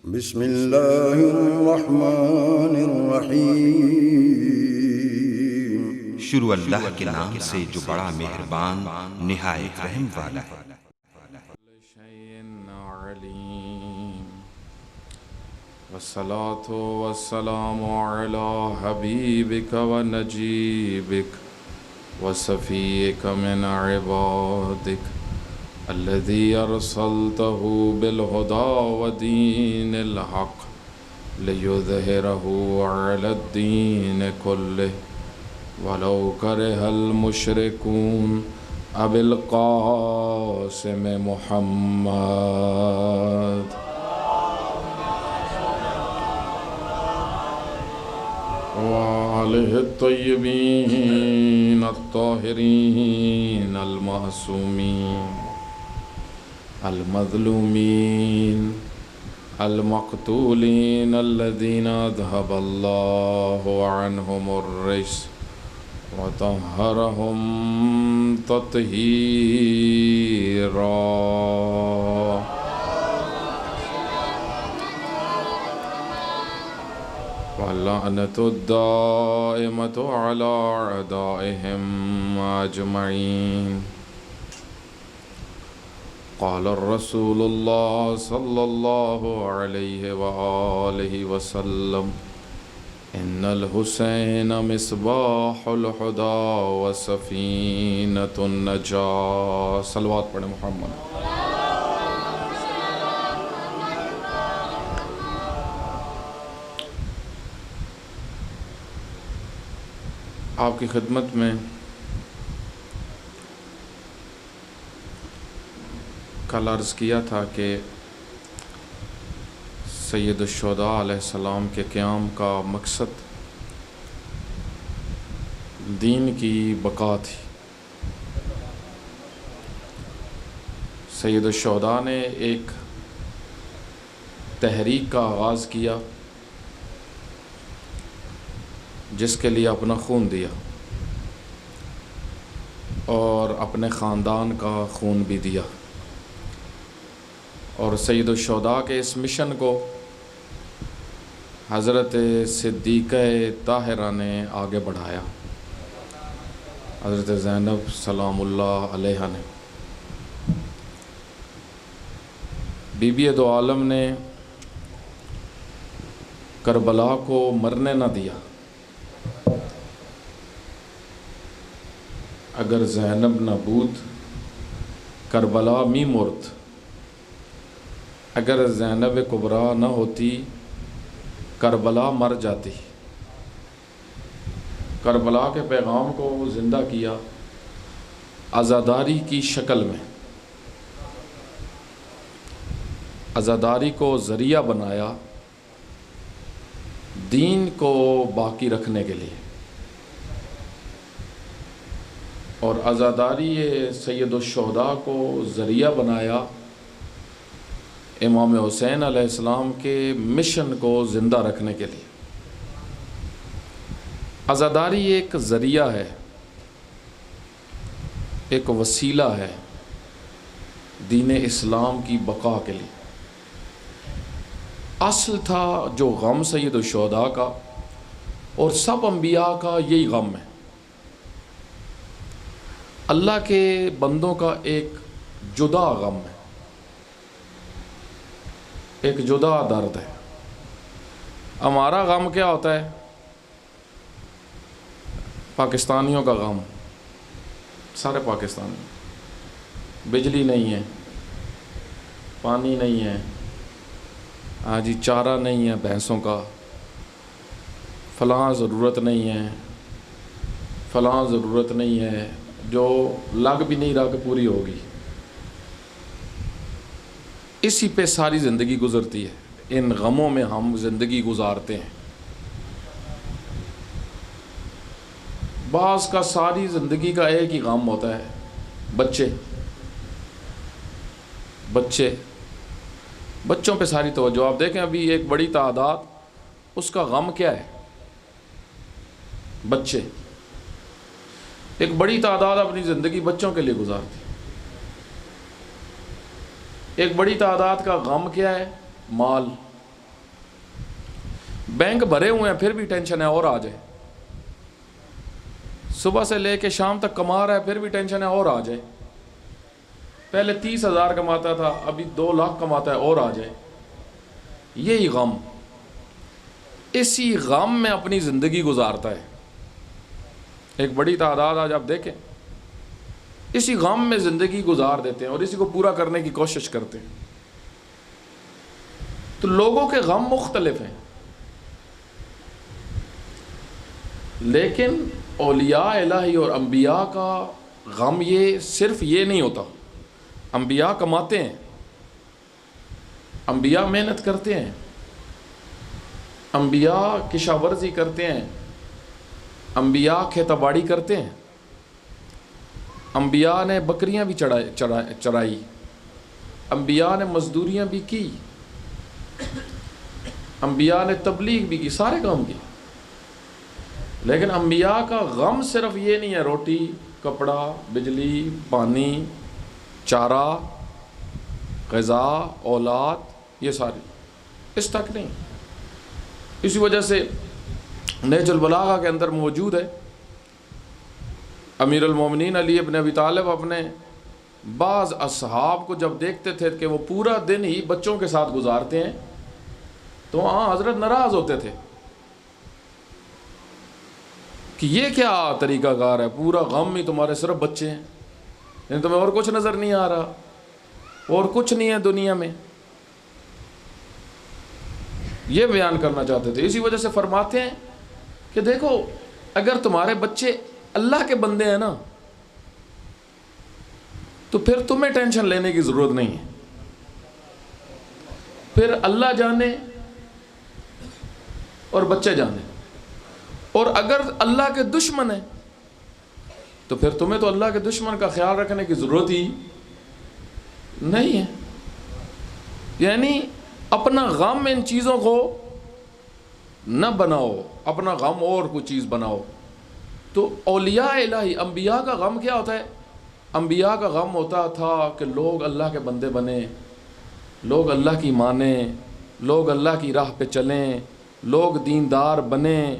بسم اللہ الرحمن الرحیم۔ شروع اللہ کے نام سے جو بڑا مہربان نہایت رحم والا ہے۔ والصلاة والسلام على حبيبك ونجيبك وصفيك من عبادك الذي أرسلته بالهدى ودين الحق ليظهره على الدين كله ولو كره المشركون أبي القاسم محمد وآله الطيبين الطاهرين المعصومين المظلومين المقتولين الذين أذهب الله عنهم الرجس وطهرهم تطهيرا واللعنة الدائمة على أعدائهم أجمعين. قال الرسول الله صلى الله عليه وآله وسلم إن الحسين مصباح الهدى وسفينة النجاة. صلوات پڑھیں محمد. آپ کی خدمت میں کل عرض کیا تھا کہ سید الشہداء علیہ السلام کے قیام کا مقصد دین کی بقا تھی. سید الشہداء نے ایک تحریک کا آغاز کیا جس کے لیے اپنا خون دیا اور اپنے خاندان کا خون بھی دیا، اور سید الشہداء کے اس مشن کو حضرت صدیقہ طاہرہ نے آگے بڑھایا. حضرت زینب سلام اللہ علیہا نے، بی بی دو عالم نے کربلا کو مرنے نہ دیا. اگر زینب نہ بود کربلا می مرد، اگر زینب کبریٰ نہ ہوتی کربلا مر جاتی. کربلا کے پیغام کو زندہ کیا عزاداری کی شکل میں، عزاداری کو ذریعہ بنایا دین کو باقی رکھنے کے لیے، اور عزاداری سید الشہداء کو ذریعہ بنایا امام حسین علیہ السلام کے مشن کو زندہ رکھنے کے لیے. عزاداری ایک ذریعہ ہے، ایک وسیلہ ہے دین اسلام کی بقا کے لیے. اصل تھا جو غم سید الشہداء کا اور سب انبیاء کا یہی غم ہے. اللہ کے بندوں کا ایک جدا غم ہے، ایک جدا درد ہے. ہمارا غم کیا ہوتا ہے؟ پاکستانیوں کا غم، سارے پاکستانی، بجلی نہیں ہے، پانی نہیں ہے، ہاں جی چارہ نہیں ہے بھینسوں کا، فلاں ضرورت نہیں ہے، فلاں ضرورت نہیں ہے، جو لگ بھی نہیں رہا کہ پوری ہوگی. اسی پہ ساری زندگی گزرتی ہے، ان غموں میں ہم زندگی گزارتے ہیں. بعض کا ساری زندگی کا ایک ہی غم ہوتا ہے، بچوں پہ ساری توجہ. آپ دیکھیں ابھی ایک بڑی تعداد، اس کا غم کیا ہے؟ بچے. ایک بڑی تعداد اپنی زندگی بچوں کے لیے گزارتی. ایک بڑی تعداد کا غم کیا ہے؟ مال. بینک بھرے ہوئے ہیں پھر بھی ٹینشن ہے اور آ جائے، صبح سے لے کے شام تک کما رہا ہے پھر بھی ٹینشن ہے اور آ جائے، پہلے 30,000 کماتا تھا ابھی 2 لاکھ کماتا ہے اور آ جائے، یہی غم، اسی غم میں اپنی زندگی گزارتا ہے۔ ایک بڑی تعداد آج آپ دیکھیں اسی غم میں زندگی گزار دیتے ہیں اور اسی کو پورا کرنے کی کوشش کرتے ہیں۔ تو لوگوں کے غم مختلف ہیں، لیکن اولیاء الہی اور انبیاء کا غم یہ صرف یہ نہیں ہوتا۔ انبیاء کماتے ہیں، انبیاء محنت کرتے ہیں، انبیاء کشاورزی کرتے ہیں، انبیاء کھیتی باڑی کرتے ہیں، انبیاء نے بکریاں بھی چرائی، انبیاء نے مزدوریاں بھی کی، انبیاء نے تبلیغ بھی کی، سارے کام کیے، لیکن انبیاء کا غم صرف یہ نہیں ہے روٹی، کپڑا، بجلی، پانی، چارہ، غذا، اولاد، یہ ساری، اس تک نہیں۔ اسی وجہ سے نہج البلاغہ کے اندر موجود ہے، امیر المومنین علی ابن ابی طالب اپنے بعض اصحاب کو جب دیکھتے تھے کہ وہ پورا دن ہی بچوں کے ساتھ گزارتے ہیں تو حضرت ناراض ہوتے تھے کہ یہ کیا طریقہ کار ہے، پورا غم ہی تمہارے صرف بچے ہیں، یعنی تمہیں اور کچھ نظر نہیں آ رہا، اور کچھ نہیں ہے دنیا میں، یہ بیان کرنا چاہتے تھے۔ اسی وجہ سے فرماتے ہیں کہ دیکھو اگر تمہارے بچے اللہ کے بندے ہیں نا تو پھر تمہیں ٹینشن لینے کی ضرورت نہیں ہے، پھر اللہ جانے اور بچے جانے، اور اگر اللہ کے دشمن ہیں تو پھر تمہیں تو اللہ کے دشمن کا خیال رکھنے کی ضرورت ہی نہیں ہے۔ یعنی اپنا غم ان چیزوں کو نہ بناؤ، اپنا غم اور کوئی چیز بناؤ۔ تو اولیاء الہی انبیاء کا غم کیا ہوتا ہے؟ انبیاء کا غم ہوتا تھا کہ لوگ اللہ کے بندے بنیں، لوگ اللہ کی مانیں، لوگ اللہ کی راہ پہ چلیں، لوگ دیندار بنیں،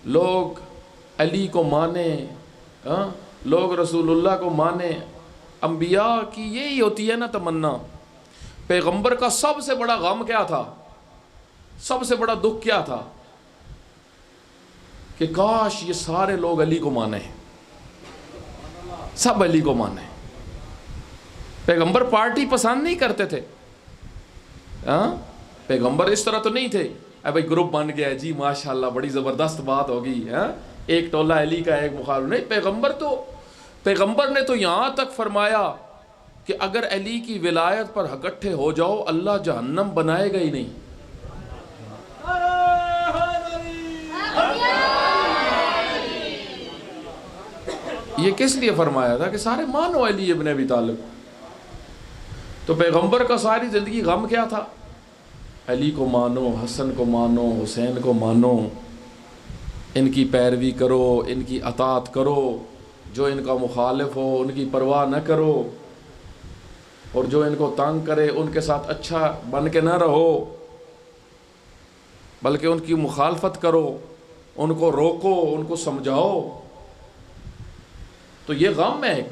لوگ علی کو مانیں، لوگ رسول اللہ کو مانیں۔ انبیاء کی یہی ہوتی ہے نا تمنا۔ پیغمبر کا سب سے بڑا غم کیا تھا؟ سب سے بڑا دکھ کیا تھا؟ کہ کاش یہ سارے لوگ علی کو مانیں، سب علی کو مانیں۔ پیغمبر پارٹی پسند نہیں کرتے تھے، پیغمبر اس طرح تو نہیں تھے اے بھائی گروپ بن گیا جی ماشاءاللہ بڑی زبردست بات ہوگی، ایک ٹولہ علی کا ایک مخالف، نہیں۔ پیغمبر نے تو یہاں تک فرمایا کہ اگر علی کی ولایت پر اکٹھے ہو جاؤ اللہ جہنم بنائے گا ہی نہیں۔ یہ کس لیے فرمایا تھا؟ کہ سارے مانو علی ابن ابی طالب۔ تو پیغمبر کا ساری زندگی غم کیا تھا؟ علی کو مانو، حسن کو مانو، حسین کو مانو، ان کی پیروی کرو، ان کی اطاعت کرو، جو ان کا مخالف ہو ان کی پرواہ نہ کرو، اور جو ان کو تنگ کرے ان کے ساتھ اچھا بن کے نہ رہو بلکہ ان کی مخالفت کرو، ان کو روکو، ان کو سمجھاؤ۔ تو یہ غم ہے ایک،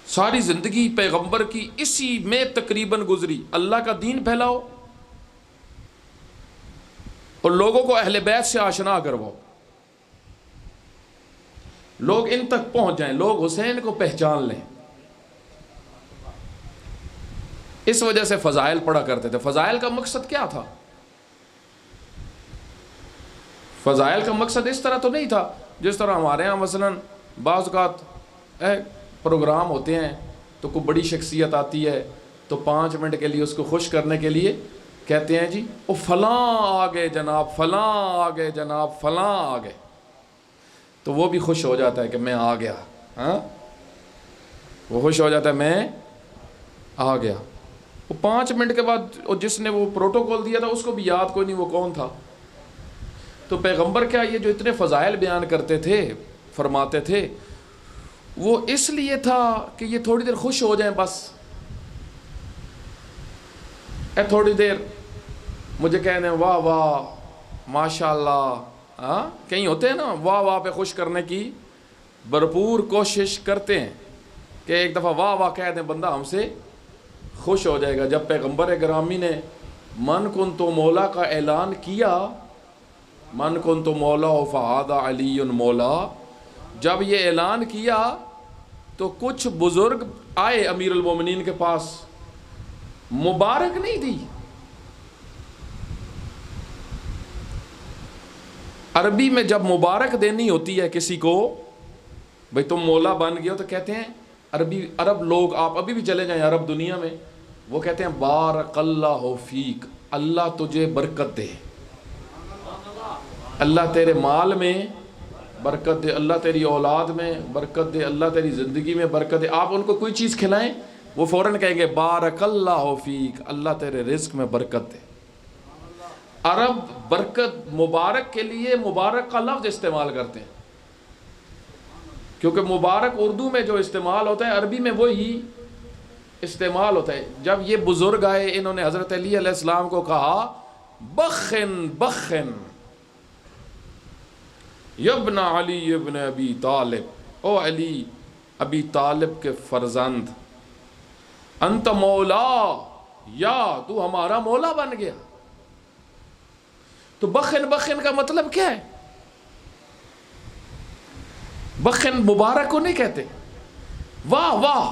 ساری زندگی پیغمبر کی اسی میں تقریباً گزری، اللہ کا دین پھیلاؤ اور لوگوں کو اہل بیت سے آشنا کرواؤ، لوگ ان تک پہنچ جائیں، لوگ حسین کو پہچان لیں۔ اس وجہ سے فضائل پڑھا کرتے تھے۔ فضائل کا مقصد کیا تھا؟ فضائل کا مقصد اس طرح تو نہیں تھا جس طرح ہمارے ہاں مثلاً بعض اوقات پروگرام ہوتے ہیں تو کوئی بڑی شخصیت آتی ہے تو 5 منٹ کے لیے اس کو خوش کرنے کے لیے کہتے ہیں جی وہ فلاں آ گئے جناب، فلاں آ گئے جناب، فلاں آ گئے، تو وہ بھی خوش ہو جاتا ہے کہ میں آ گیا، وہ خوش ہو جاتا ہے میں آ گیا۔ وہ 5 منٹ کے بعد جس نے وہ پروٹوکول دیا تھا اس کو بھی یاد کوئی نہیں وہ کون تھا۔ تو پیغمبر کیا یہ جو اتنے فضائل بیان کرتے تھے، فرماتے تھے، وہ اس لیے تھا کہ یہ تھوڑی دیر خوش ہو جائیں، بس تھوڑی دیر مجھے کہنے واہ واہ ماشاء اللہ، ہاں کہیں ہوتے ہیں نا واہ واہ پہ خوش کرنے کی بھرپور کوشش کرتے ہیں کہ ایک دفعہ واہ واہ کہہ دیں بندہ ہم سے خوش ہو جائے گا۔ جب پیغمبر گرامی نے من کن تو مولا کا اعلان کیا، من کن تو مولا و فہذا علی مولا، جب یہ اعلان کیا تو کچھ بزرگ آئے امیر المومنین کے پاس، مبارک نہیں دی۔ عربی میں جب مبارک دینی ہوتی ہے کسی کو، بھئی تم مولا بن گئے ہو، تو کہتے ہیں عرب لوگ، آپ ابھی بھی چلے جائیں عرب دنیا میں، وہ کہتے ہیں بارک اللہ فیک، اللہ تجھے برکت دے، اللہ تیرے مال میں برکت دے، اللہ تیری اولاد میں برکت دے، اللہ تیری زندگی میں برکت دے۔ آپ ان کو کوئی چیز کھلائیں وہ فوراً کہیں گے بارک اللہ فیک، اللہ تیرے رزق میں برکت دے۔ عرب برکت مبارک کے لیے مبارک کا لفظ استعمال کرتے ہیں، کیونکہ مبارک اردو میں جو استعمال ہوتا ہے عربی میں وہی استعمال ہوتا ہے۔ جب یہ بزرگ آئے، انہوں نے حضرت علی علیہ السلام کو کہا بخن بخن یبن علی ابن ابی طالب، او علی ابی طالب کے فرزند، انت مولا، یا تو ہمارا مولا بن گیا۔ تو بخن بخن کا مطلب کیا ہے؟ بخن مبارک کو نہیں کہتے، واہ واہ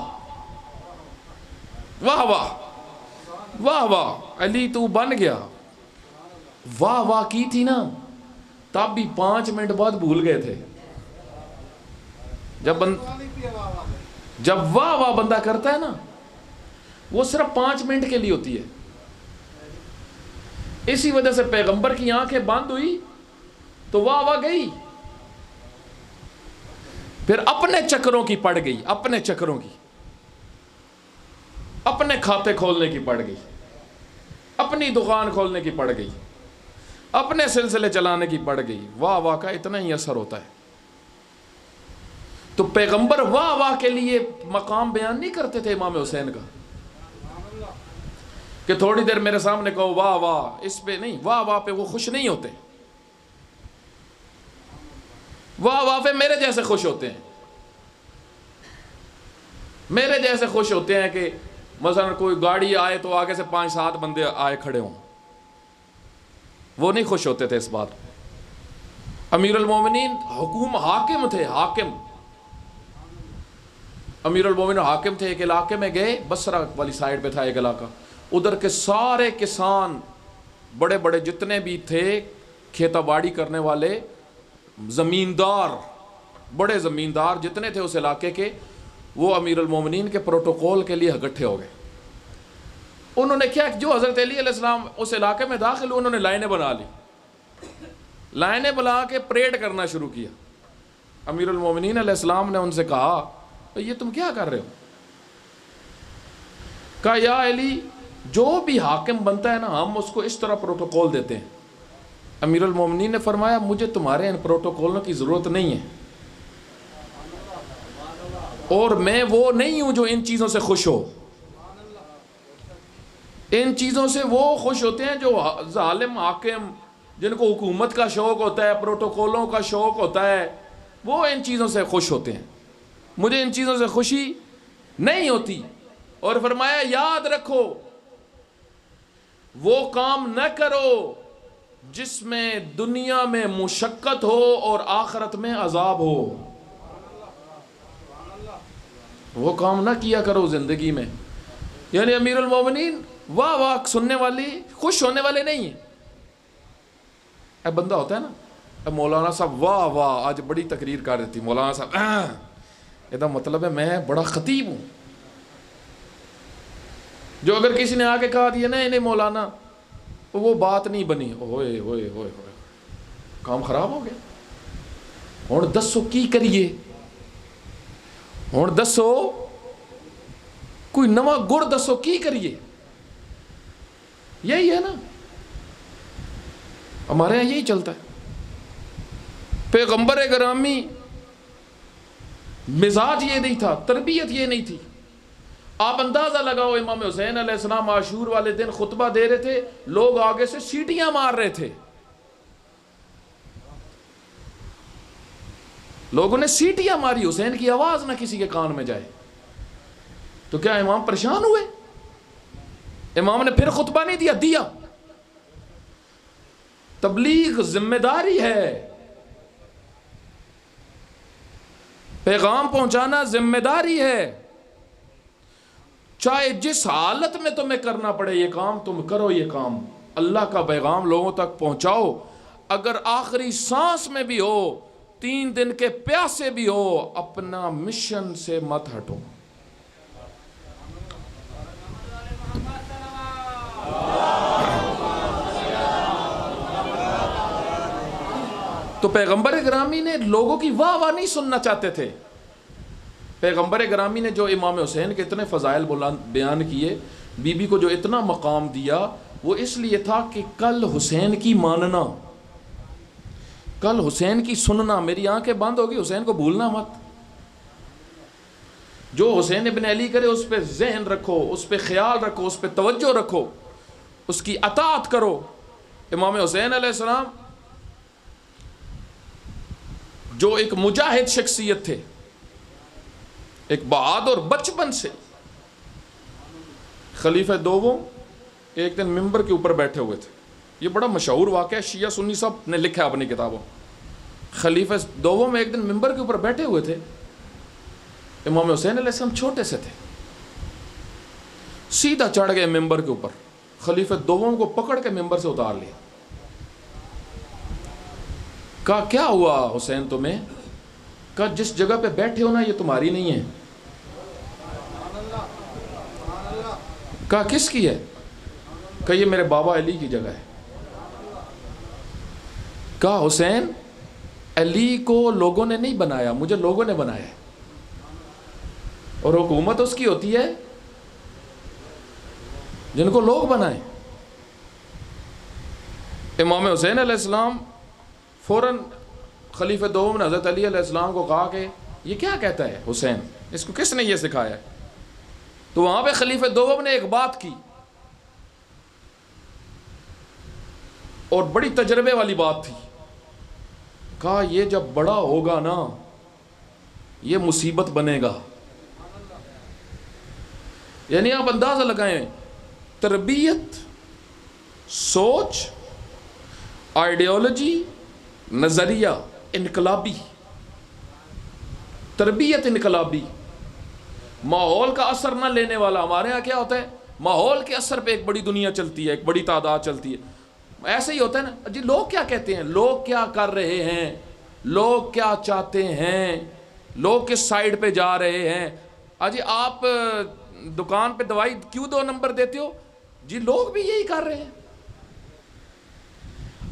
واہ واہ واہ واہ علی تو بن گیا، واہ واہ کی تھی نا، تب بھی 5 منٹ بعد بھول گئے تھے۔ جب واہ واہ بندہ کرتا ہے نا، وہ صرف 5 منٹ کے لیے ہوتی ہے۔ اسی وجہ سے پیغمبر کی آنکھیں بند ہوئی تو واہ واہ گئی، پھر اپنے چکروں کی پڑ گئی، اپنے چکروں کی، اپنے کھاتے کھولنے کی پڑ گئی، اپنی دکان کھولنے کی پڑ گئی، اپنے سلسلے چلانے کی پڑ گئی۔ واہ واہ کا اتنا ہی اثر ہوتا ہے۔ تو پیغمبر واہ واہ کے لیے مقام بیان نہیں کرتے تھے امام حسین کا کہ تھوڑی دیر میرے سامنے کہو واہ واہ، اس پہ نہیں، واہ واہ پہ وہ خوش نہیں ہوتے، واہ واہ پہ میرے جیسے خوش ہوتے ہیں، میرے جیسے خوش ہوتے ہیں کہ مثلا کوئی گاڑی آئے تو آگے سے 5-7 بندے آئے کھڑے ہوں، وہ نہیں خوش ہوتے تھے اس بات۔ امیر المومنین حاکم تھے، حاکم، امیر المومنین حاکم تھے۔ ایک علاقے میں گئے، بصرہ والی سائیڈ پہ تھا ایک علاقہ، ادھر کے سارے کسان بڑے بڑے جتنے بھی تھے کھیتا باڑی کرنے والے، زمیندار، بڑے زمیندار جتنے تھے اس علاقے کے، وہ امیر المومنین کے پروٹوکول کے لیے اکٹھے ہو گئے۔ انہوں نے کیا، جو حضرت علی علیہ السلام اس علاقے میں داخل ہوئے، انہوں نے لائنیں بنا لی، لائنیں بنا کے پریڈ کرنا شروع کیا۔ امیر المومنین علیہ السلام نے ان سے کہا یہ تم کیا کر رہے ہو؟ کہا یا علی، جو بھی حاکم بنتا ہے نا، ہم اس کو اس طرح پروٹوکول دیتے ہیں۔ امیر المومنین نے فرمایا مجھے تمہارے ان پروٹوکولوں کی ضرورت نہیں ہے، اور میں وہ نہیں ہوں جو ان چیزوں سے خوش ہو۔ ان چیزوں سے وہ خوش ہوتے ہیں جو ظالم حاکم، جن کو حکومت کا شوق ہوتا ہے، پروٹوکولوں کا شوق ہوتا ہے، وہ ان چیزوں سے خوش ہوتے ہیں، مجھے ان چیزوں سے خوشی نہیں ہوتی۔ اور فرمایا یاد رکھو، وہ کام نہ کرو جس میں دنیا میں مشقت ہو اور آخرت میں عذاب ہو، وہ کام نہ کیا کرو زندگی میں۔ یعنی امیر المومنین واہ واہ سننے والی، خوش ہونے والے نہیں ہیں۔ اب بندہ ہوتا ہے نا، اب مولانا صاحب واہ واہ آج بڑی تقریر کر دیتی، مولانا صاحب یہ مطلب ہے میں بڑا خطیب ہوں۔ جو اگر کسی نے آ کے کہا دیا نہیں نہیں مولانا، وہ بات نہیں بنی، ہوئے ہوئے ہوئے ہوئے، کام خراب ہو گیا۔ ہوں دسو کی کریے، ہوں دسو کوئی نواں گڑ دسو کی کریے۔ یہی ہے نا، ہمارے یہاں یہی چلتا ہے۔ پیغمبر گرامی مزاج یہ نہیں تھا، تربیت یہ نہیں تھی۔ آپ اندازہ لگاؤ، امام حسین علیہ السلام عاشور والے دن خطبہ دے رہے تھے، لوگ آگے سے سیٹیاں مار رہے تھے، لوگوں نے سیٹیاں ماری، حسین کی آواز نہ کسی کے کان میں جائے، تو کیا امام پریشان ہوئے؟ امام نے پھر خطبہ نہیں دیا. تبلیغ ذمہ داری ہے، پیغام پہنچانا ذمہ داری ہے، چاہے جس حالت میں تمہیں کرنا پڑے یہ کام تم کرو. یہ کام اللہ کا پیغام لوگوں تک پہنچاؤ، اگر آخری سانس میں بھی ہو، 3 دن کے پیاسے بھی ہو، اپنا مشن سے مت ہٹو. تو پیغمبر گرامی نے لوگوں کی واہ واہ نہیں سننا چاہتے تھے. پیغمبر گرامی نے جو امام حسین کے اتنے فضائل بیان کیے، بی بی کو جو اتنا مقام دیا، وہ اس لیے تھا کہ کل حسین کی ماننا، کل حسین کی سننا. میری آنکھیں بند ہوگی، حسین کو بھولنا مت. جو حسین ابن علی کرے اس پہ ذہن رکھو، اس پہ خیال رکھو، اس پہ توجہ رکھو، اس کی اطاعت کرو. امام حسین علیہ السلام جو ایک مجاہد شخصیت تھے، ایک بہادر، بچپن سے. خلیفہ دوم ایک دن ممبر کے اوپر بیٹھے ہوئے تھے. یہ بڑا مشہور واقعہ ہے، شیعہ سنی سب نے لکھا ہے اپنی کتابوں. خلیفہ دوم ایک دن ممبر کے اوپر بیٹھے ہوئے تھے. امام حسین علیہ السلام چھوٹے سے تھے، سیدھا چڑھ گئے ممبر کے اوپر. خلیفہ دوم کو پکڑ کے ممبر سے اتار لیا. کہا کیا ہوا حسین تمہیں؟ کہا جس جگہ پہ بیٹھے ہو نا یہ تمہاری نہیں ہے. کہا کس کی ہے؟ کہا یہ میرے بابا علی کی جگہ ہے. کہا حسین، علی کو لوگوں نے نہیں بنایا، مجھے لوگوں نے بنایا ہے، اور حکومت اس کی ہوتی ہے جن کو لوگ بنائیں. امام حسین علیہ السلام فوراً خلیفہ دوم نے حضرت علی علیہ السلام کو کہا کہ یہ کیا کہتا ہے حسین، اس کو کس نے یہ سکھایا ہے؟ تو وہاں پہ خلیفہ دوم نے ایک بات کی، اور بڑی تجربے والی بات تھی. کہا یہ جب بڑا ہوگا نا یہ مصیبت بنے گا. یعنی آپ اندازہ لگائیں، تربیت، سوچ، آئیڈیالوجی، نظریہ انقلابی، تربیت انقلابی، ماحول کا اثر نہ لینے والا. ہمارے یہاں کیا ہوتا ہے، ماحول کے اثر پہ ایک بڑی دنیا چلتی ہے، ایک بڑی تعداد چلتی ہے. ایسے ہی ہوتا ہے نا جی، لوگ کیا کہتے ہیں، لوگ کیا کر رہے ہیں، لوگ کیا چاہتے ہیں، لوگ کس سائیڈ پہ جا رہے ہیں. جی آپ دکان پہ دوائی کیوں 2 نمبر دیتے ہو؟ جی لوگ بھی یہی کر رہے ہیں.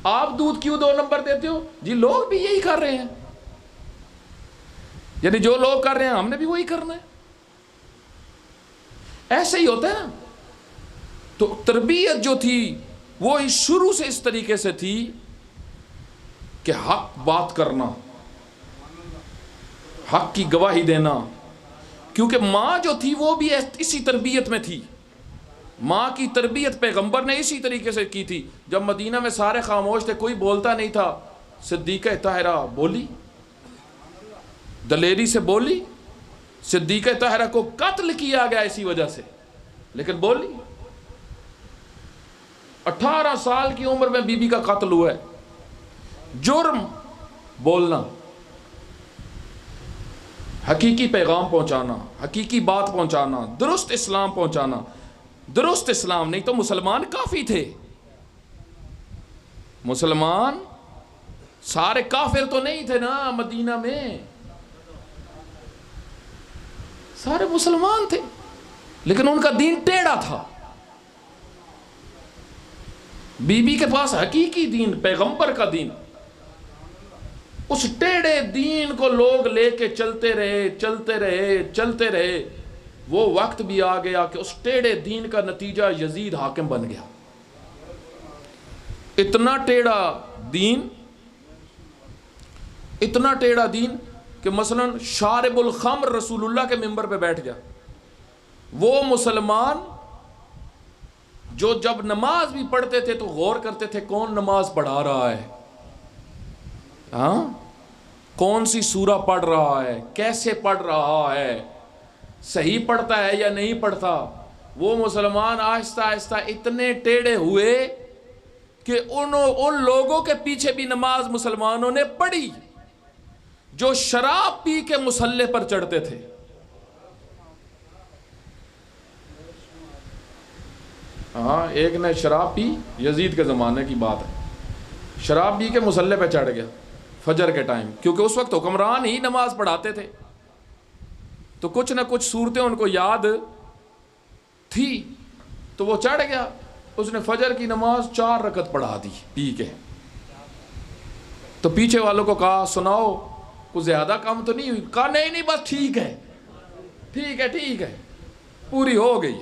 آپ دودھ کیوں 2 نمبر دیتے ہو؟ جی لوگ بھی یہی کر رہے ہیں. یعنی جو لوگ کر رہے ہیں ہم نے بھی وہی کرنا ہے. ایسے ہی ہوتا ہے نا. تو تربیت جو تھی وہ شروع سے اس طریقے سے تھی کہ حق بات کرنا، حق کی گواہی دینا. کیونکہ ماں جو تھی وہ بھی اسی تربیت میں تھی. ماں کی تربیت پیغمبر نے اسی طریقے سے کی تھی. جب مدینہ میں سارے خاموش تھے، کوئی بولتا نہیں تھا، صدیقہ طاہرہ بولی، دلیری سے بولی. صدیقہ طاہرہ کو قتل کیا گیا اسی وجہ سے، لیکن بولی. 18 سال کی عمر میں بی بی کا قتل ہوا ہے. جرم بولنا، حقیقی پیغام پہنچانا، حقیقی بات پہنچانا، درست اسلام پہنچانا. درست اسلام نہیں تو مسلمان کافی تھے. مسلمان سارے کافر تو نہیں تھے نا مدینہ میں، سارے مسلمان تھے، لیکن ان کا دین ٹیڑھا تھا. بی بی کے پاس حقیقی دین، پیغمبر کا دین. اس ٹیڑھے دین کو لوگ لے کے چلتے رہے چلتے رہے چلتے رہے. وہ وقت بھی آ گیا کہ اس ٹیڑھے دین کا نتیجہ یزید حاکم بن گیا. اتنا ٹیڑھا دین، اتنا ٹیڑھا دین کہ مثلا شارب الخمر رسول اللہ کے منبر پہ بیٹھ گیا. وہ مسلمان جو جب نماز بھی پڑھتے تھے تو غور کرتے تھے کون نماز پڑھا رہا ہے. ہاں کون سی سورہ پڑھ رہا ہے، کیسے پڑھ رہا ہے، صحیح پڑھتا ہے یا نہیں پڑھتا. وہ مسلمان آہستہ آہستہ اتنے ٹیڑھے ہوئے کہ ان لوگوں کے پیچھے بھی نماز مسلمانوں نے پڑھی جو شراب پی کے مصلی پر چڑھتے تھے. ہاں، ایک نے شراب پی، یزید کے زمانے کی بات ہے، شراب پی کے مصلی پہ چڑھ گیا فجر کے ٹائم، کیونکہ اس وقت حکمران ہی نماز پڑھاتے تھے تو کچھ نہ کچھ صورتیں ان کو یاد تھی، تو وہ چڑھ گیا. اس نے فجر کی نماز 4 رکعت پڑھا دی پی کے. تو پیچھے والوں کو کہا سناؤ کوئی زیادہ کم تو نہیں ہوئی؟ کہا نہیں بس ٹھیک ہے ٹھیک ہے پوری ہو گئی.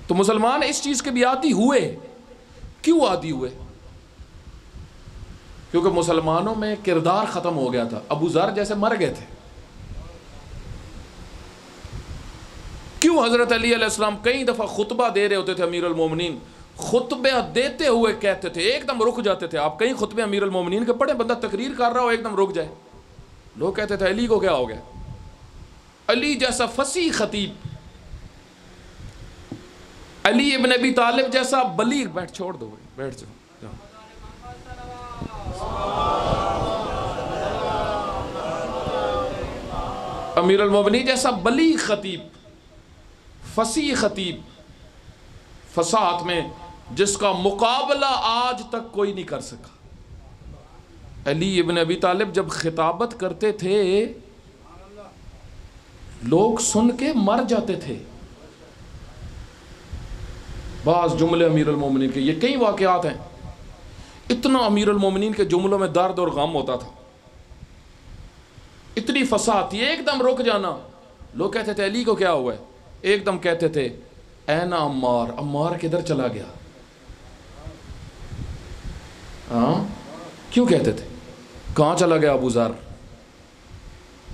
تو مسلمان اس چیز کے بھی عادی ہوئے. کیوں عادی ہوئے؟ کیونکہ مسلمانوں میں کردار ختم ہو گیا تھا. ابو ذر جیسے مر گئے تھے. کیوں حضرت علی علیہ السلام کئی دفعہ خطبہ دے رہے ہوتے تھے امیر المومنین، خطبہ دیتے ہوئے کہتے تھے، ایک دم رک جاتے تھے. آپ کئی خطبے امیر المومنین کے پڑھیں، بندہ تقریر کر رہا ہو ایک دم رک جائے. لوگ کہتے تھے علی کو کیا ہو گیا؟ علی جیسا فصیح خطیب، علی ابن ابی طالب جیسا بلیغ، بیٹھ چھوڑ دو بیٹھ جاؤ. امیر المومنین جیسا بلیغ خطیب، فصیح خطیب، فصاحت میں جس کا مقابلہ آج تک کوئی نہیں کر سکا. علی ابن ابی طالب جب خطابت کرتے تھے لوگ سن کے مر جاتے تھے. بعض جملے امیر المومنین کے، یہ کئی واقعات ہیں، اتنا امیر المومنین کے جملوں میں درد اور غم ہوتا تھا، اتنی فصاحت تھی. ایک دم رک جانا. لوگ کہتے تھے علی کو کیا ہوا ہے؟ ایک دم کہتے تھے اینا عمار، عمار کدھر چلا گیا؟ ہاں کیوں کہتے تھے؟ کہاں چلا گیا ابو ذر؟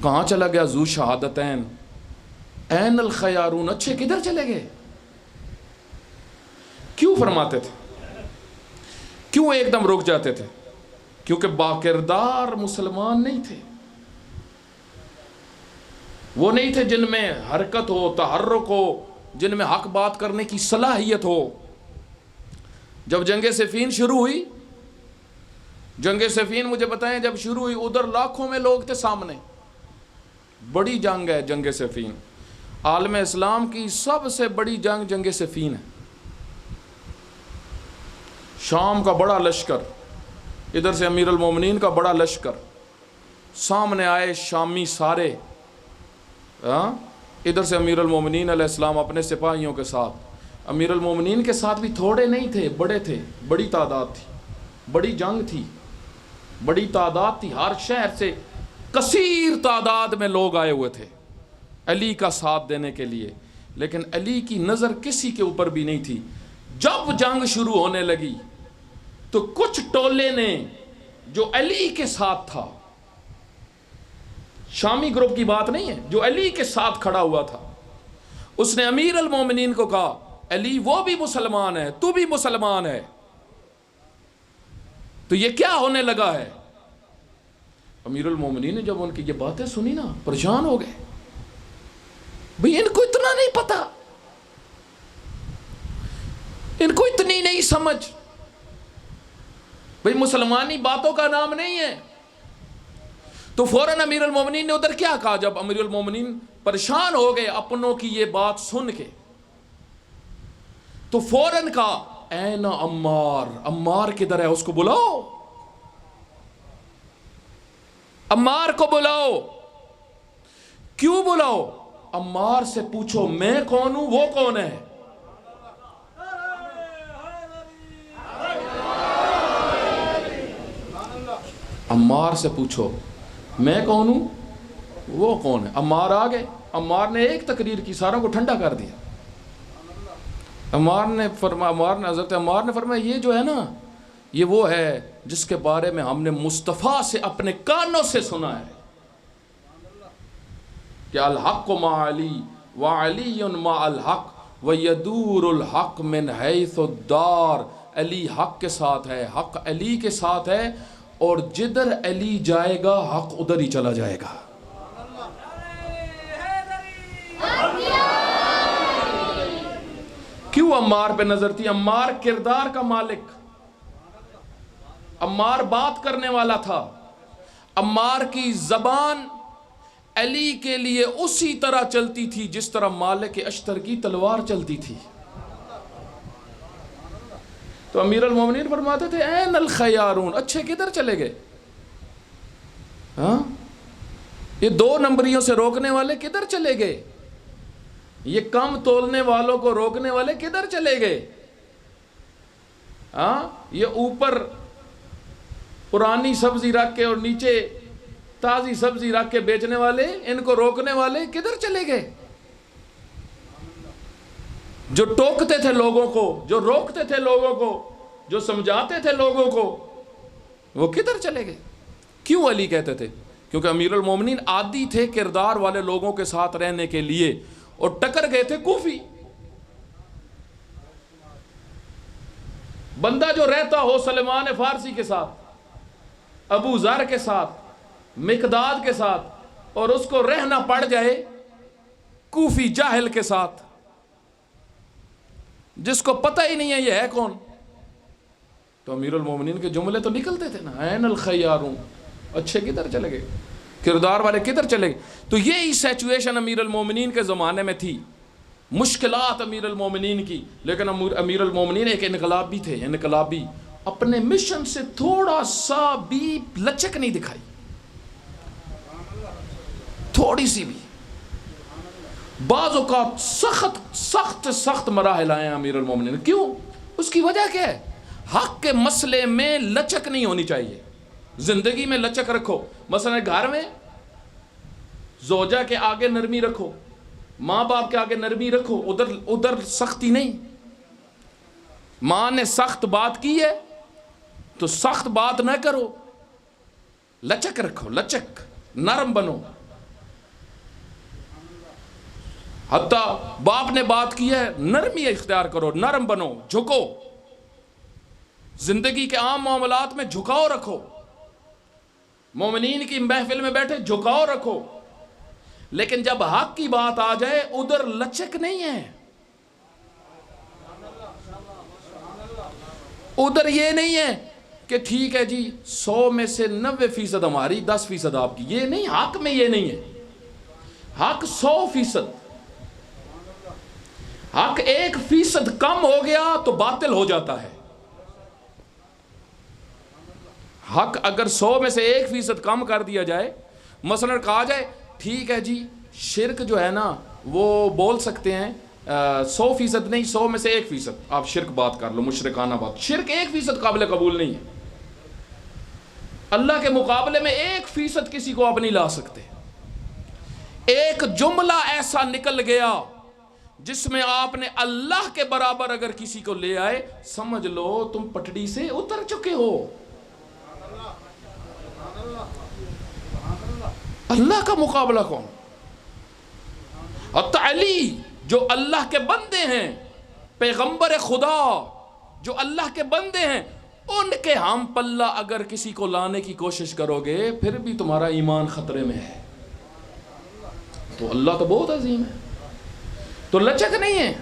کہاں چلا گیا ذو شہادتین؟ این الخیارون، اچھے کدھر چلے گئے؟ کیوں فرماتے تھے؟ کیوں ایک دم رک جاتے تھے؟ کیونکہ باکردار مسلمان نہیں تھے. وہ نہیں تھے جن میں حرکت ہو، تحرک ہو، جن میں حق بات کرنے کی صلاحیت ہو. جب جنگ صفین شروع ہوئی، جنگ صفین مجھے بتائیں جب شروع ہوئی، ادھر لاکھوں میں لوگ تھے سامنے. بڑی جنگ ہے جنگ صفین، عالم اسلام کی سب سے بڑی جنگ جنگ صفین ہے. شام کا بڑا لشکر، ادھر سے امیر المومنین کا بڑا لشکر، سامنے آئے شامی سارے. ادھر سے امیر المومنین علیہ السلام اپنے سپاہیوں کے ساتھ. امیر المومنین کے ساتھ بھی تھوڑے نہیں تھے، بڑے تھے، بڑی تعداد تھی، بڑی جنگ تھی، بڑی تعداد تھی. ہر شہر سے کثیر تعداد میں لوگ آئے ہوئے تھے علی کا ساتھ دینے کے لیے. لیکن علی کی نظر کسی کے اوپر بھی نہیں تھی. جب جنگ شروع ہونے لگی تو کچھ ٹولے نے جو علی کے ساتھ تھا، شامی گروپ کی بات نہیں ہے، جو علی کے ساتھ کھڑا ہوا تھا، اس نے امیر المومنین کو کہا علی وہ بھی مسلمان ہے، تو بھی مسلمان ہے، تو یہ کیا ہونے لگا ہے؟ امیر المومنین نے جب ان کی یہ باتیں سنی نا، پریشان ہو گئے. بھئی ان کو اتنا نہیں پتا، ان کو اتنی نہیں سمجھ. بھئی مسلمانی باتوں کا نام نہیں ہے. تو فوراً امیر المومنین نے ادھر کیا کہا؟ جب امیر المومنین پریشان ہو گئے اپنوں کی یہ بات سن کے، تو فوراً کہا این عمار، عمار کدھر ہے؟ اس کو بلاؤ، عمار کو بلاؤ. کیوں بلاؤ؟ عمار سے پوچھو میں کون ہوں، وہ کون ہے. عمار سے پوچھو میں کون ہوں، وہ کون ہے. عمار آ گئے. عمار نے ایک تقریر کی، ساروں کو ٹھنڈا کر دیا. حضرت عمار نے فرمایا یہ جو ہے نا، یہ وہ ہے جس کے بارے میں ہم نے مصطفیٰ سے اپنے کانوں سے سنا ہے کہ الحق مع علی وعلی مع الحق ویدور الحق من حیث الدار. علی حق کے ساتھ ہے، حق علی کے ساتھ ہے، اور جدھر علی جائے گا حق ادھر ہی چلا جائے گا. کیوں عمار پہ نظر تھی؟ عمار کردار کا مالک، عمار بات کرنے والا تھا. عمار کی زبان علی کے لیے اسی طرح چلتی تھی جس طرح مالک اشتر کی تلوار چلتی تھی. تو امیر المومنین فرماتے تھے این الخیارون، اچھے کدھر چلے گئے؟ ہاں، یہ 2 نمبریوں سے روکنے والے کدھر چلے گئے؟ یہ کم تولنے والوں کو روکنے والے کدھر چلے گئے؟ ہاں، یہ اوپر پرانی سبزی رکھ کے اور نیچے تازی سبزی رکھ کے بیچنے والے، ان کو روکنے والے کدھر چلے گئے؟ جو ٹوکتے تھے لوگوں کو، جو روکتے تھے لوگوں کو، جو سمجھاتے تھے لوگوں کو، وہ کدھر چلے گئے؟ کیوں علی کہتے تھے؟ کیونکہ امیر المومنین عادی تھے کردار والے لوگوں کے ساتھ رہنے کے لیے، اور ٹکر گئے تھے کوفی. بندہ جو رہتا ہو سلمان فارسی کے ساتھ، ابو ذر کے ساتھ، مقداد کے ساتھ، اور اس کو رہنا پڑ جائے کوفی جاہل کے ساتھ جس کو پتہ ہی نہیں ہے یہ ہے کون، تو امیر المومنین کے جملے تو نکلتے تھے نا، این الخیارون، اچھے کدھر چلے گئے، کردار والے کدھر چلے گئے. تو یہی سیچویشن امیر المومنین کے زمانے میں تھی، مشکلات امیر المومنین کی. لیکن امیر المومنین ایک انقلابی تھے، انقلابی، اپنے مشن سے تھوڑا سا بھی لچک نہیں دکھائی، تھوڑی سی بھی. بعض اوقات سخت مراحل آئے ہیں امیر المومنین. کیوں؟ اس کی وجہ کیا ہے؟ حق کے مسئلے میں لچک نہیں ہونی چاہیے. زندگی میں لچک رکھو، مثلا گھر میں زوجہ کے آگے نرمی رکھو، ماں باپ کے آگے نرمی رکھو، ادھر سختی نہیں. ماں نے سخت بات کی ہے تو سخت بات نہ کرو، لچک رکھو، لچک، نرم بنو. حتیٰ باپ نے بات کی ہے، نرمی اختیار کرو، نرم بنو، جھکو. زندگی کے عام معاملات میں جھکاؤ رکھو، مومنین کی محفل میں بیٹھے جھکاؤ رکھو. لیکن جب حق کی بات آ جائے ادھر لچک نہیں ہے. ادھر یہ نہیں ہے کہ ٹھیک ہے جی 100 میں سے 90% ہماری، 10% آپ کی. یہ نہیں، حق میں یہ نہیں ہے. حق 100%. حق 1% کم ہو گیا تو باطل ہو جاتا ہے. حق اگر 100 میں سے 1% کم کر دیا جائے، مثلا کہا جائے ٹھیک ہے جی شرک جو ہے نا وہ بول سکتے ہیں 100% نہیں، 100 میں سے 1% آپ شرک بات کر لو، مشرکانہ بات. شرک 1% قابل قبول نہیں ہے. اللہ کے مقابلے میں 1% کسی کو آپ نہیں لا سکتے. ایک جملہ ایسا نکل گیا جس میں آپ نے اللہ کے برابر اگر کسی کو لے آئے، سمجھ لو تم پٹڑی سے اتر چکے ہو. اللہ کا مقابلہ کون؟ حتی علی جو اللہ کے بندے ہیں، پیغمبر خدا جو اللہ کے بندے ہیں، ان کے ہم پلہ اگر کسی کو لانے کی کوشش کرو گے پھر بھی تمہارا ایمان خطرے میں ہے. تو اللہ تو بہت عظیم ہے. تو لچک نہیں ہے.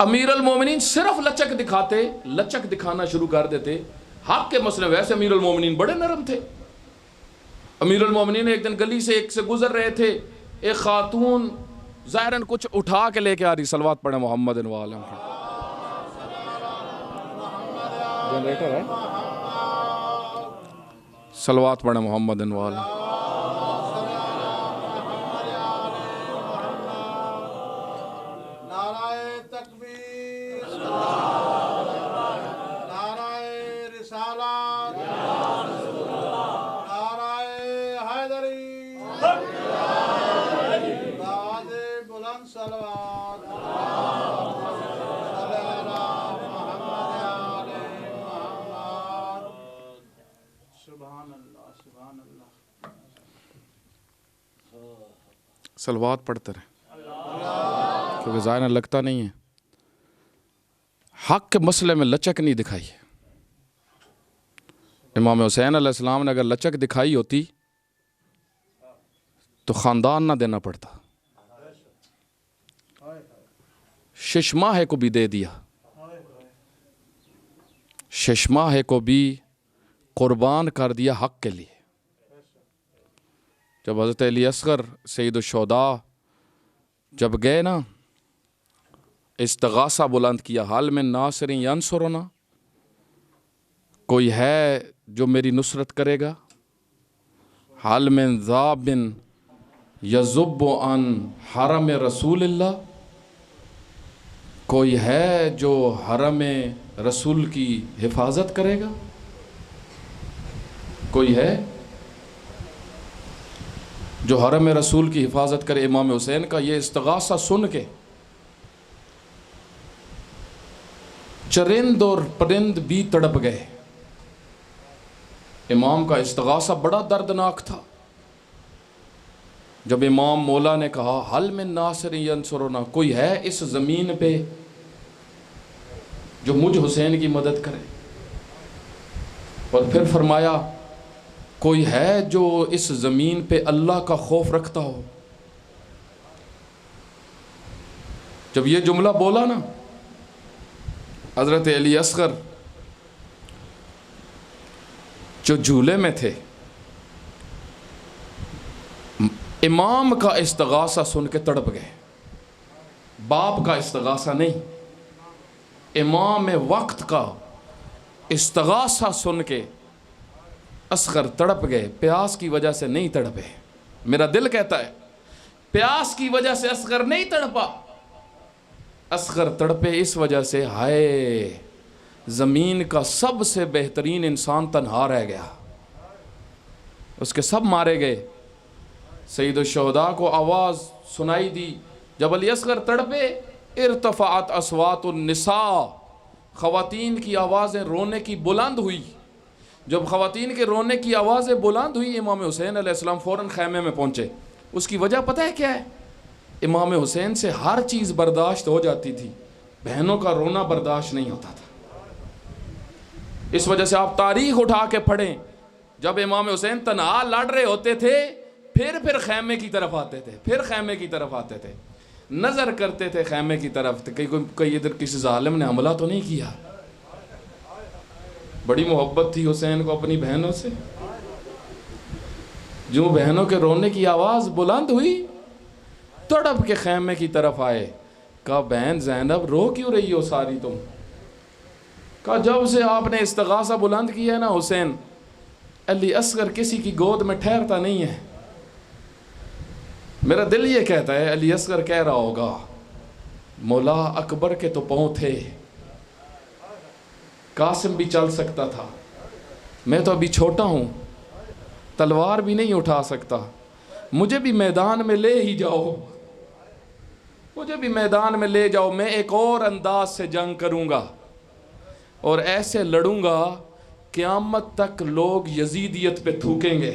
امیر المومنین صرف لچک دکھاتے، لچک دکھانا شروع کر دیتے. حق کے مسئلے ویسے امیر المومنین بڑے نرم تھے. امیر المومنین ایک دن گلی سے ایک سے گزر رہے تھے، ایک خاتون ظاہراً کچھ اٹھا کے لے کے آ رہی. صلوات پڑھیں محمد وآلہ محمد. جنریٹر ہے، صلوات پڑھیں محمد وآلہ. صلوات پڑھتے رہیں کیونکہ ظاہر لگتا نہیں ہے. حق کے مسئلے میں لچک نہیں دکھائی. امام حسین علیہ السلام نے اگر لچک دکھائی ہوتی تو خاندان نہ دینا پڑتا، 6 ماہ کو بھی دے دیا، 6 ماہ کو بھی قربان کر دیا حق کے لیے۔ جب حضرت علی اصغر سید الشہداء جب گئے نا، استغاثہ بلند کیا، حال میں ناصر ینصرنا، کوئی ہے جو میری نصرت کرے گا؟ حال میں ذاب یذب عن حرم رسول اللہ، کوئی ہے جو حرم رسول کی حفاظت کرے گا؟ کوئی ہے جو حرم رسول کی حفاظت کرے؟ امام حسین کا یہ استغاثہ سن کے چرند اور پرند بھی تڑپ گئے۔ امام کا استغاثہ بڑا دردناک تھا۔ جب امام مولا نے کہا حل من ناصر ینصرنا، کوئی ہے اس زمین پہ جو مجھ حسین کی مدد کرے؟ اور پھر فرمایا کوئی ہے جو اس زمین پہ اللہ کا خوف رکھتا ہو؟ جب یہ جملہ بولا نا، حضرت علی اصغر جو جھولے میں تھے، امام کا استغاثہ سن کے تڑپ گئے۔ باپ کا استغاثہ نہیں، امام وقت کا استغاثہ سن کے اصغر تڑپ گئے۔ پیاس کی وجہ سے نہیں تڑپے، میرا دل کہتا ہے پیاس کی وجہ سے اصغر نہیں تڑپا، اصغر تڑپے اس وجہ سے ہائے زمین کا سب سے بہترین انسان تنہا رہ گیا، اس کے سب مارے گئے۔ سید الشہداء کو آواز سنائی دی جب علی اصغر تڑپے، ارتفعت اصوات النساء، خواتین کی آوازیں رونے کی بلند ہوئی۔ جب خواتین کے رونے کی آوازیں بلند ہوئی، امام حسین علیہ السلام فوراً خیمے میں پہنچے۔ اس کی وجہ پتہ ہے کیا ہے؟ امام حسین سے ہر چیز برداشت ہو جاتی تھی، بہنوں کا رونا برداشت نہیں ہوتا تھا۔ اس وجہ سے آپ تاریخ اٹھا کے پڑھیں، جب امام حسین تنہا لڑ رہے ہوتے تھے پھر خیمے کی طرف آتے تھے، پھر خیمے کی طرف آتے تھے، نظر کرتے تھے خیمے کی طرف، کہیں ادھر کسی ظالم نے حملہ تو نہیں کیا۔ بڑی محبت تھی حسین کو اپنی بہنوں سے۔ جو بہنوں کے رونے کی آواز بلند ہوئی، تڑپ کے خیمے کی طرف آئے، کہا بہن زینب رو کیوں رہی ہو ساری تم؟ کہا جب سے آپ نے استغاثہ بلند کیا ہے نا حسین، علی اصغر کسی کی گود میں ٹھہرتا نہیں ہے۔ میرا دل یہ کہتا ہے علی اصغر کہہ رہا ہوگا مولا اکبر کے تو پاؤں تھے، قاسم بھی چل سکتا تھا، میں تو ابھی چھوٹا ہوں، تلوار بھی نہیں اٹھا سکتا، مجھے بھی میدان میں لے ہی جاؤ، مجھے بھی میدان میں لے جاؤ، میں ایک اور انداز سے جنگ کروں گا اور ایسے لڑوں گا قیامت تک لوگ یزیدیت پہ تھوکیں گے۔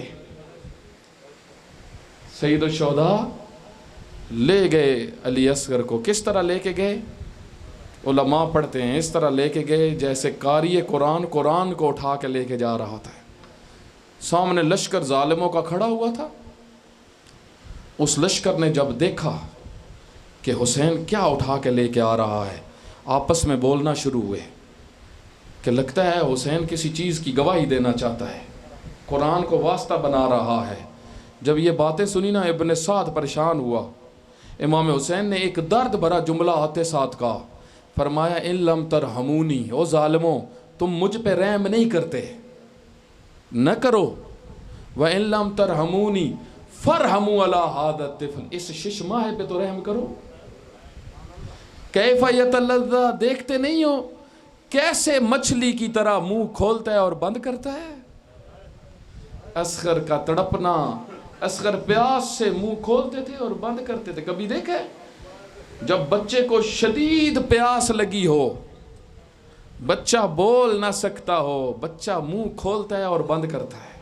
سید الشہداء لے گئے علی اصغر کو۔ کس طرح لے کے گئے؟ علماء پڑھتے ہیں اس طرح لے کے گئے جیسے قاری قرآن قرآن کو اٹھا کے لے کے جا رہا ہوتا ہے۔ سامنے لشکر ظالموں کا کھڑا ہوا تھا، اس لشکر نے جب دیکھا کہ حسین کیا اٹھا کے لے کے آ رہا ہے، آپس میں بولنا شروع ہوئے کہ لگتا ہے حسین کسی چیز کی گواہی دینا چاہتا ہے، قرآن کو واسطہ بنا رہا ہے۔ جب یہ باتیں سنی نا، ابن سعد پریشان ہوا۔ امام حسین نے ایک درد بھرا جملہ آتے ساتھ کہا، فرمایا ان لم ترحمونی، او ظالموں تم مجھ پہ رحم نہیں کرتے، نہ کرو، وَإِن لَمْ تَرْحَمُونِي فَارْحَمُوا عَلَىٰ هَذَا الطِّفْلِ، اس 6 ماہ پہ تو رحم کرو۔ کیف یتلذّا، دیکھتے نہیں ہو کیسے مچھلی کی طرح منہ کھولتا ہے اور بند کرتا ہے؟ اصغر کا تڑپنا، اصغر پیاس سے منہ کھولتے تھے اور بند کرتے تھے۔ کبھی دیکھے جب بچے کو شدید پیاس لگی ہو، بچہ بول نہ سکتا ہو، بچہ منہ کھولتا ہے اور بند کرتا ہے۔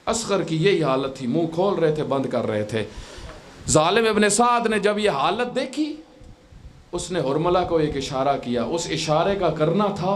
اصغر کی یہی حالت تھی، منہ کھول رہے تھے بند کر رہے تھے۔ ظالم ابن سعد نے جب یہ حالت دیکھی، اس نے حرملہ کو ایک اشارہ کیا۔ اس اشارے کا کرنا تھا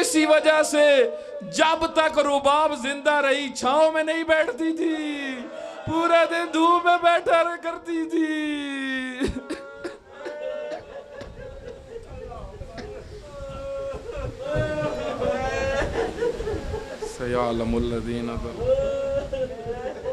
اسی وجہ سے جب تک رباب زندہ رہی چھاؤں میں نہیں بیٹھتی تھی، پورے دن دھوپ میں بیٹھا کرتی تھی۔ سیعلم الذین ظلموا